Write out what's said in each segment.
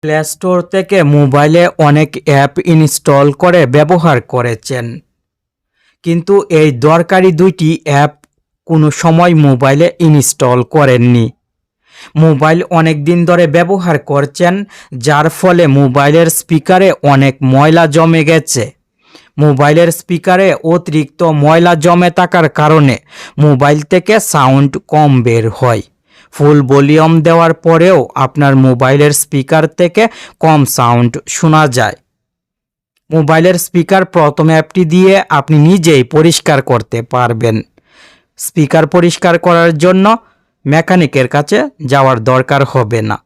Play store থেকে মোবাইলে অনেক অ্যাপ ইনস্টল করে ব্যবহার করেছেন, কিন্তু এই দরকারি দুইটি অ্যাপ কোনো সময় মোবাইলে ইনস্টল করেননি। মোবাইল অনেক দিন ধরে ব্যবহার করছেন, যার ফলে মোবাইলের স্পিকারে অনেক ময়লা জমে গেছে। মোবাইলের স্পিকারে অতিরিক্ত ময়লা জমে থাকার কারণে মোবাইল থেকে সাউন্ড কম বের হয়। ফুল ভলিউম দেওয়ার পরেও আপনার মোবাইলের স্পিকার থেকে কম সাউন্ড শোনা যায়। মোবাইলের স্পিকার প্রথম অ্যাপটি দিয়ে আপনি নিজেই পরিষ্কার করতে পারবেন। স্পিকার পরিষ্কার করার জন্য মেকানিকের কাছে যাওয়ার দরকার হবে না।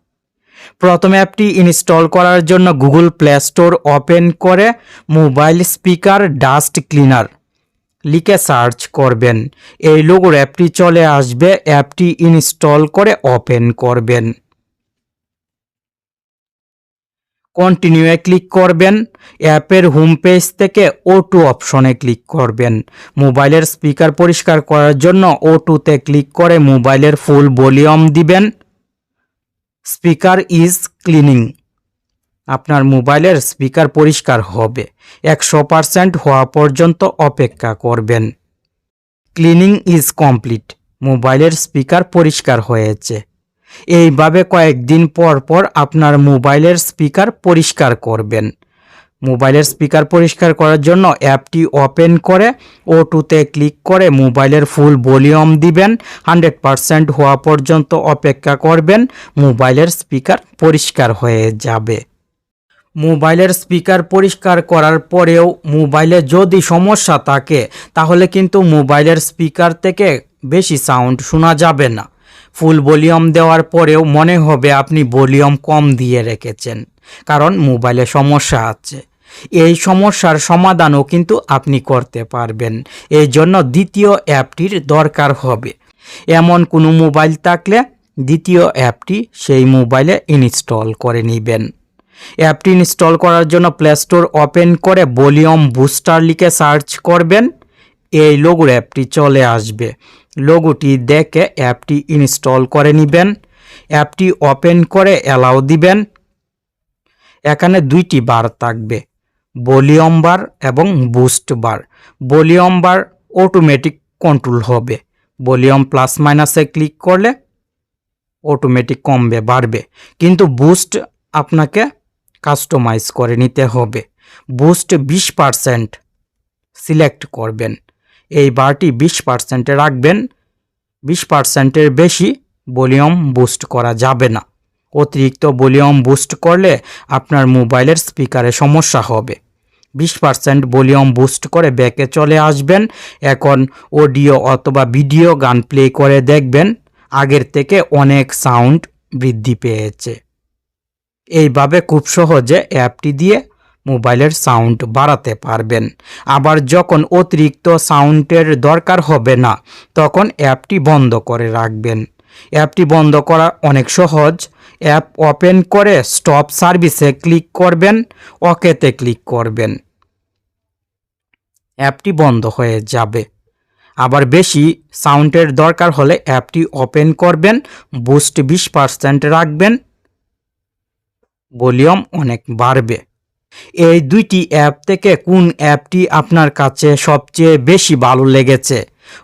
প্রথম অ্যাপটি ইনস্টল করার জন্য গুগল প্লে স্টোর ওপেন করে মোবাইল স্পিকার ডাস্ট ক্লিনার লিখে সার্চ করবেন। এই লোগোর অ্যাপটি চলে আসবে। অ্যাপটি ইনস্টল করে ওপেন করবেন। কন্টিনিউয়ে ক্লিক করবেন। অ্যাপের হোম পেজ থেকে O2 অপশনে ক্লিক করবেন। মোবাইলের স্পিকার পরিষ্কার করার জন্য O2তে ক্লিক করে মোবাইলের ফুল ভলিউম দিবেন। Speaker is cleaning. আপনার মোবাইলের স্পিকার পরিষ্কার হবে। 100% হওয়া পর্যন্ত অপেক্ষা করবেন। Cleaning is complete. মোবাইলের স্পিকার পরিষ্কার হয়েছে। এইভাবে কয়েকদিন পর পর আপনার মোবাইলের স্পিকার পরিষ্কার করবেন। মোবাইলের স্পিকার পরিষ্কার করার জন্য অ্যাপটি ওপেন করে O2তে ক্লিক করে মোবাইলের ফুল ভলিউম দিবেন। 100% হওয়া পর্যন্ত অপেক্ষা করবেন। মোবাইলের স্পিকার পরিষ্কার হয়ে যাবে। মোবাইলের স্পিকার পরিষ্কার করার পরেও মোবাইলে যদি সমস্যা থাকে তাহলে কিন্তু মোবাইলের স্পিকার থেকে বেশি সাউন্ড শোনা যাবে না। ফুল ভলিউম দেওয়ার পরেও মনে হবে আপনি ভলিউম কম দিয়ে রেখেছেন, কারণ মোবাইলে সমস্যা আছে। এই সমস্যার সমাধানও কিন্তু আপনি করতে পারবেন। এই জন্য দ্বিতীয় অ্যাপটির দরকার হবে। এমন কোনো মোবাইল থাকলে দ্বিতীয় অ্যাপটি সেই মোবাইলে ইনস্টল করে নেবেন। অ্যাপটি ইনস্টল করার জন্য প্লে স্টোর ওপেন করে ভলিউম বুস্টার লিখে সার্চ করবেন। এই লোগোর অ্যাপটি চলে আসবে। লোগোটি দেখে অ্যাপটি ইনস্টল করে নেবেন। অ্যাপটি ওপেন করে অ্যালাউ দিবেন। এখানে দুইটি বার থাকবে, ভলিউম বার এবং বুস্ট বার। ভলিউম বার অটোমেটিক কন্ট্রোল হবে। ভলিউম প্লাস মাইনাসে ক্লিক করলে অটোমেটিক কমবে বাড়বে, কিন্তু বুস্ট আপনাকে কাস্টমাইজ করে নিতে হবে। বুস্ট 20% সিলেক্ট করবেন। এই বারটি 20%-এ রাখবেন। 20%-এর বেশি ভলিউম বুস্ট করা যাবে না। অতিরিক্ত ভলিউম বুস্ট করলে আপনার মোবাইলের স্পিকারে সমস্যা হবে। 20% ভলিউম বুস্ট করে ব্যাকে চলে আসবেন। এখন অডিও অথবা ভিডিও গান প্লে করে দেখবেন, আগের থেকে অনেক সাউন্ড বৃদ্ধি পেয়েছে। এইভাবে খুব সহজে অ্যাপটি দিয়ে মোবাইলের সাউন্ড বাড়াতে পারবেন। আবার যখন অতিরিক্ত সাউন্ডের দরকার হবে না, তখন অ্যাপটি বন্ধ করে রাখবেন। অ্যাপটি বন্ধ করা অনেক সহজ। অ্যাপ ওপেন করে স্টপ সার্ভিসে ক্লিক করবেন, ওকেতে ক্লিক করবেন। অ্যাপটি বন্ধ হয়ে যাবে। আবার বেশি সাউন্ডের দরকার হলে অ্যাপটি ওপেন করবেন, বুস্ট 20% রাখবেন, ভলিউম অনেক বাড়বে। এই দুইটি অ্যাপ থেকে কোন অ্যাপটি আপনার কাছে সবচেয়ে বেশি ভালো লেগেছে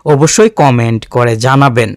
অবশ্যই কমেন্ট করে জানাবেন।